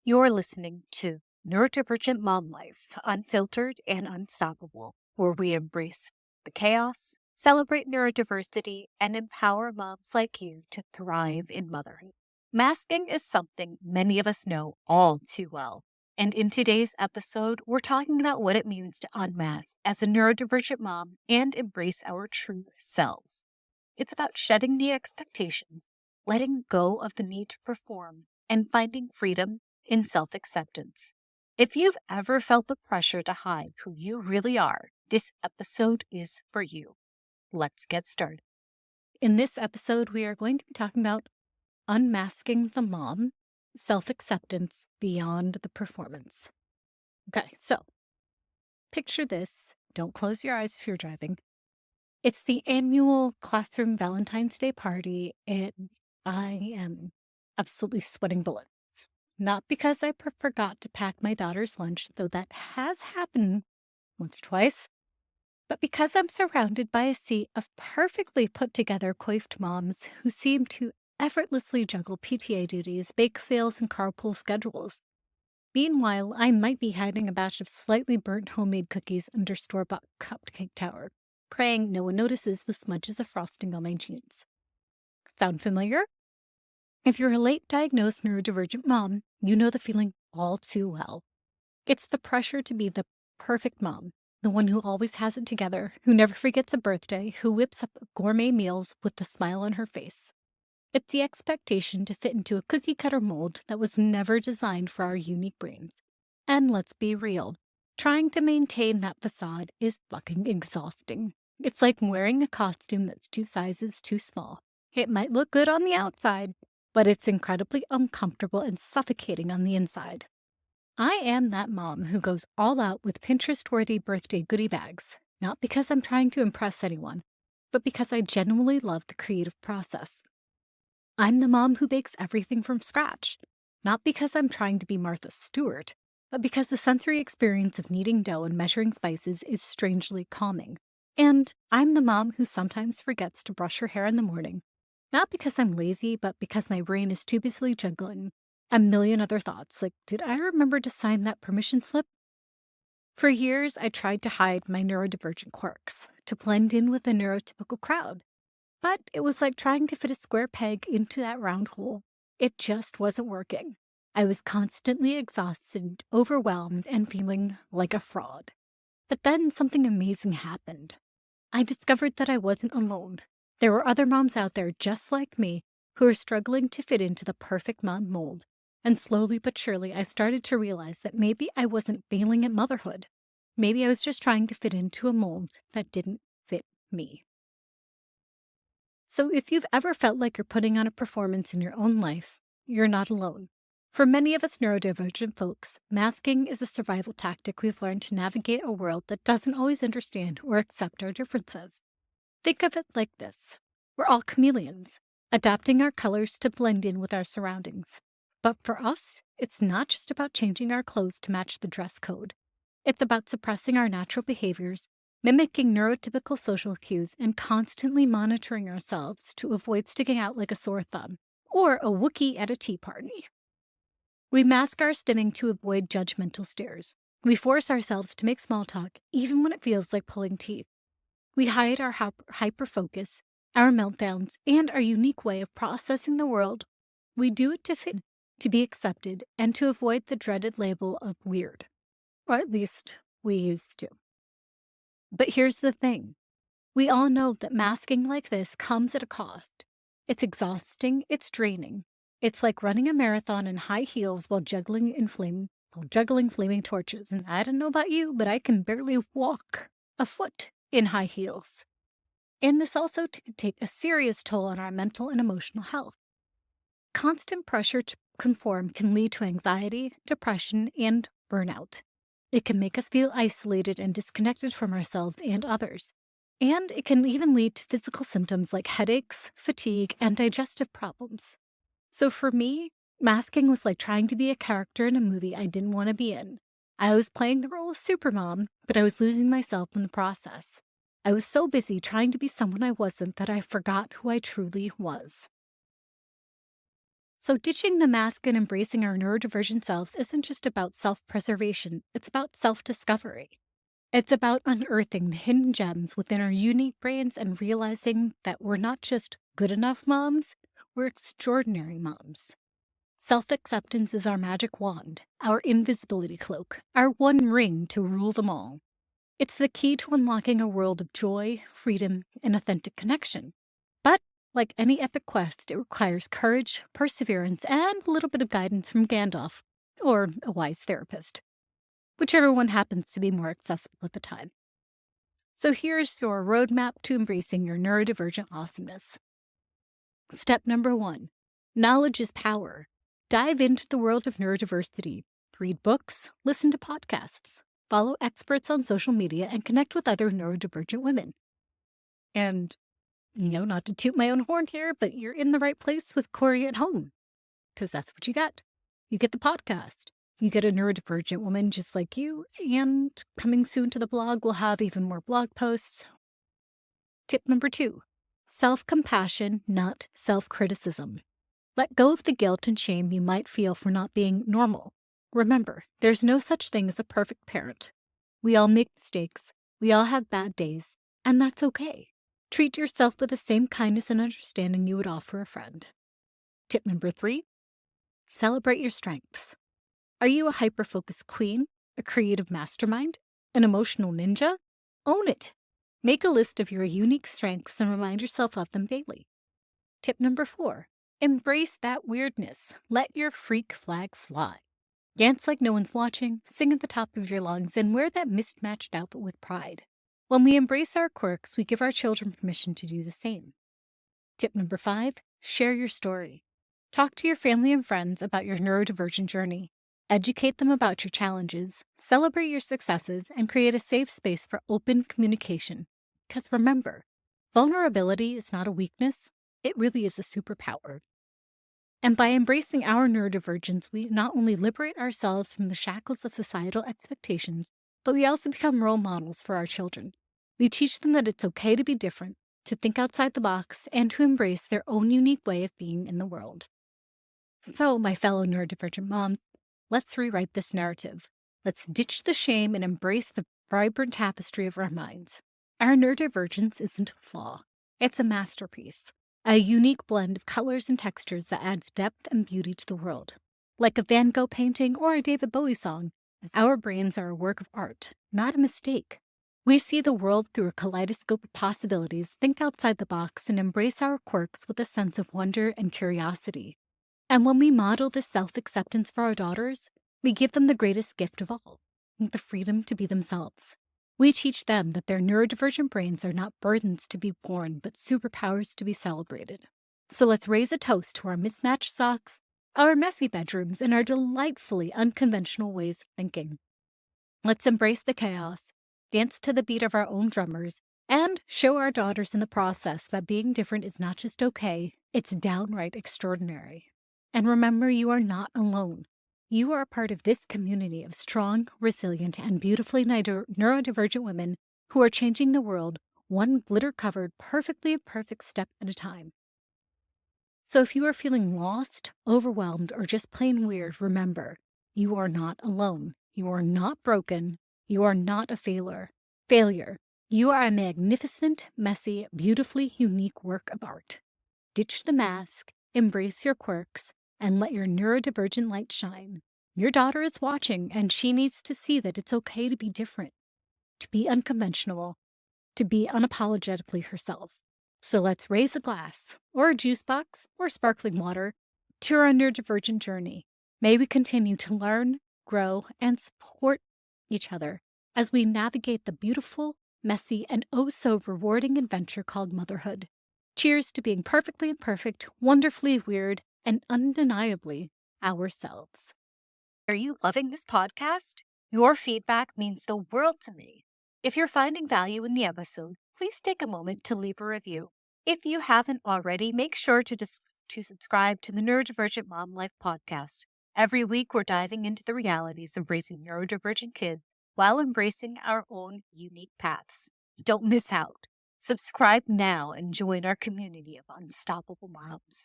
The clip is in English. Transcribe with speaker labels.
Speaker 1: You're listening to Neurodivergent Mom Life, unfiltered and unstoppable, where we embrace the chaos, celebrate neurodiversity, and empower moms like you to thrive in motherhood. Masking is something many of us know all too well. And in today's episode, we're talking about what it means to unmask as a neurodivergent mom and embrace our true selves. It's about shedding the expectations, letting go of the need to perform, and finding freedom in self acceptance. If you've ever felt the pressure to hide who you really are, this episode is for you. Let's get started. In this episode, we are going to be talking about unmasking the mom, self acceptance beyond the performance. Okay, so picture this. Don't close your eyes if you're driving. It's the annual classroom Valentine's Day party, and I am absolutely sweating bullets. Not because I forgot to pack my daughter's lunch, though that has happened once or twice, but because I'm surrounded by a sea of perfectly put together coiffed moms who seem to effortlessly juggle PTA duties, bake sales, and carpool schedules. Meanwhile, I might be hiding a batch of slightly burnt homemade cookies under store-bought cupcake tower, praying no one notices the smudges of frosting on my jeans. Sound familiar? If you're a late diagnosed neurodivergent mom, you know the feeling all too well. It's the pressure to be the perfect mom, the one who always has it together, who never forgets a birthday, who whips up gourmet meals with a smile on her face. It's the expectation to fit into a cookie cutter mold that was never designed for our unique brains. And let's be real, trying to maintain that facade is fucking exhausting. It's like wearing a costume that's 2 sizes too small. It might look good on the outside, but it's incredibly uncomfortable and suffocating on the inside. I am that mom who goes all out with Pinterest-worthy birthday goodie bags, not because I'm trying to impress anyone, but because I genuinely love the creative process. I'm the mom who bakes everything from scratch, not because I'm trying to be Martha Stewart, but because the sensory experience of kneading dough and measuring spices is strangely calming. And I'm the mom who sometimes forgets to brush her hair in the morning, not because I'm lazy, but because my brain is too busily juggling a million other thoughts, like, did I remember to sign that permission slip? For years, I tried to hide my neurodivergent quirks, to blend in with the neurotypical crowd. But it was like trying to fit a square peg into that round hole. It just wasn't working. I was constantly exhausted, overwhelmed, and feeling like a fraud. But then something amazing happened. I discovered that I wasn't alone. There were other moms out there just like me who were struggling to fit into the perfect mom mold. And slowly but surely, I started to realize that maybe I wasn't failing at motherhood. Maybe I was just trying to fit into a mold that didn't fit me. So if you've ever felt like you're putting on a performance in your own life, you're not alone. For many of us neurodivergent folks, masking is a survival tactic we've learned to navigate a world that doesn't always understand or accept our differences. Think of it like this. We're all chameleons, adapting our colors to blend in with our surroundings. But for us, it's not just about changing our clothes to match the dress code. It's about suppressing our natural behaviors, mimicking neurotypical social cues, and constantly monitoring ourselves to avoid sticking out like a sore thumb or a Wookiee at a tea party. We mask our stimming to avoid judgmental stares. We force ourselves to make small talk even when it feels like pulling teeth. We hide our hyper-focus, our meltdowns, and our unique way of processing the world. We do it to fit, to be accepted, and to avoid the dreaded label of weird. Or at least we used to. But here's the thing. We all know that masking like this comes at a cost. It's exhausting, it's draining. It's like running a marathon in high heels while juggling flaming torches. And I don't know about you, but I can barely walk a foot in high heels. And this also can take a serious toll on our mental and emotional health. Constant pressure to conform can lead to anxiety, depression, and burnout. It can make us feel isolated and disconnected from ourselves and others. And it can even lead to physical symptoms like headaches, fatigue, and digestive problems. So for me, masking was like trying to be a character in a movie I didn't want to be in. I was playing the role of supermom, but I was losing myself in the process. I was so busy trying to be someone I wasn't that I forgot who I truly was. So, ditching the mask and embracing our neurodivergent selves isn't just about self preservation, it's about self discovery. It's about unearthing the hidden gems within our unique brains and realizing that we're not just good enough moms, we're extraordinary moms. Self acceptance is our magic wand, our invisibility cloak, our one ring to rule them all. It's the key to unlocking a world of joy, freedom, and authentic connection. But, like any epic quest, it requires courage, perseverance, and a little bit of guidance from Gandalf, or a wise therapist, whichever one happens to be more accessible at the time. So here's your roadmap to embracing your neurodivergent awesomeness. Step number 1. Knowledge is power. Dive into the world of neurodiversity. Read books, listen to podcasts, follow experts on social media, and connect with other neurodivergent women. And, not to toot my own horn here, but you're in the right place with Corey at home, because that's what you get. You get the podcast. You get a neurodivergent woman just like you, and coming soon to the blog, we'll have even more blog posts. Tip number 2. Self-compassion, not self-criticism. Let go of the guilt and shame you might feel for not being normal. Remember, there's no such thing as a perfect parent. We all make mistakes, we all have bad days, and that's okay. Treat yourself with the same kindness and understanding you would offer a friend. Tip number 3. Celebrate your strengths. Are you a hyper-focused queen, a creative mastermind, an emotional ninja? Own it. Make a list of your unique strengths and remind yourself of them daily. Tip number 4. Embrace that weirdness. Let your freak flag fly. Dance like no one's watching, sing at the top of your lungs, and wear that mismatched outfit with pride. When we embrace our quirks, we give our children permission to do the same. Tip number 5. Share your story. Talk to your family and friends about your neurodivergent journey. Educate them about your challenges, celebrate your successes, and create a safe space for open communication. Because remember, vulnerability is not a weakness, it really is a superpower. And by embracing our neurodivergence, we not only liberate ourselves from the shackles of societal expectations, but we also become role models for our children. We teach them that it's okay to be different, to think outside the box, and to embrace their own unique way of being in the world. So, my fellow neurodivergent moms, let's rewrite this narrative. Let's ditch the shame and embrace the vibrant tapestry of our minds. Our neurodivergence isn't a flaw. It's a masterpiece, a unique blend of colors and textures that adds depth and beauty to the world. Like a Van Gogh painting or a David Bowie song, our brains are a work of art, not a mistake. We see the world through a kaleidoscope of possibilities, think outside the box, and embrace our quirks with a sense of wonder and curiosity. And when we model this self-acceptance for our daughters, we give them the greatest gift of all, the freedom to be themselves. We teach them that their neurodivergent brains are not burdens to be borne, but superpowers to be celebrated. So let's raise a toast to our mismatched socks, our messy bedrooms, and our delightfully unconventional ways of thinking. Let's embrace the chaos, dance to the beat of our own drummers, and show our daughters in the process that being different is not just okay, it's downright extraordinary. And remember, you are not alone. You are a part of this community of strong, resilient, and beautifully neurodivergent women who are changing the world one glitter-covered, perfectly imperfect step at a time. So if you are feeling lost, overwhelmed, or just plain weird, remember, you are not alone. You are not broken. You are not a failure. You are a magnificent, messy, beautifully unique work of art. Ditch the mask, embrace your quirks, and let your neurodivergent light shine. Your daughter is watching, and she needs to see that it's okay to be different, to be unconventional, to be unapologetically herself. So let's raise a glass, or a juice box, or sparkling water, to our neurodivergent journey. May we continue to learn, grow, and support each other as we navigate the beautiful, messy, and oh so rewarding adventure called motherhood. Cheers to being perfectly imperfect, wonderfully weird, and undeniably ourselves. Are you loving this podcast? Your feedback means the world to me. If you're finding value in the episode, please take a moment to leave a review. If you haven't already, make sure to subscribe to the Neurodivergent Mom Life podcast. Every week, we're diving into the realities of raising neurodivergent kids while embracing our own unique paths. Don't miss out. Subscribe now and join our community of unstoppable moms.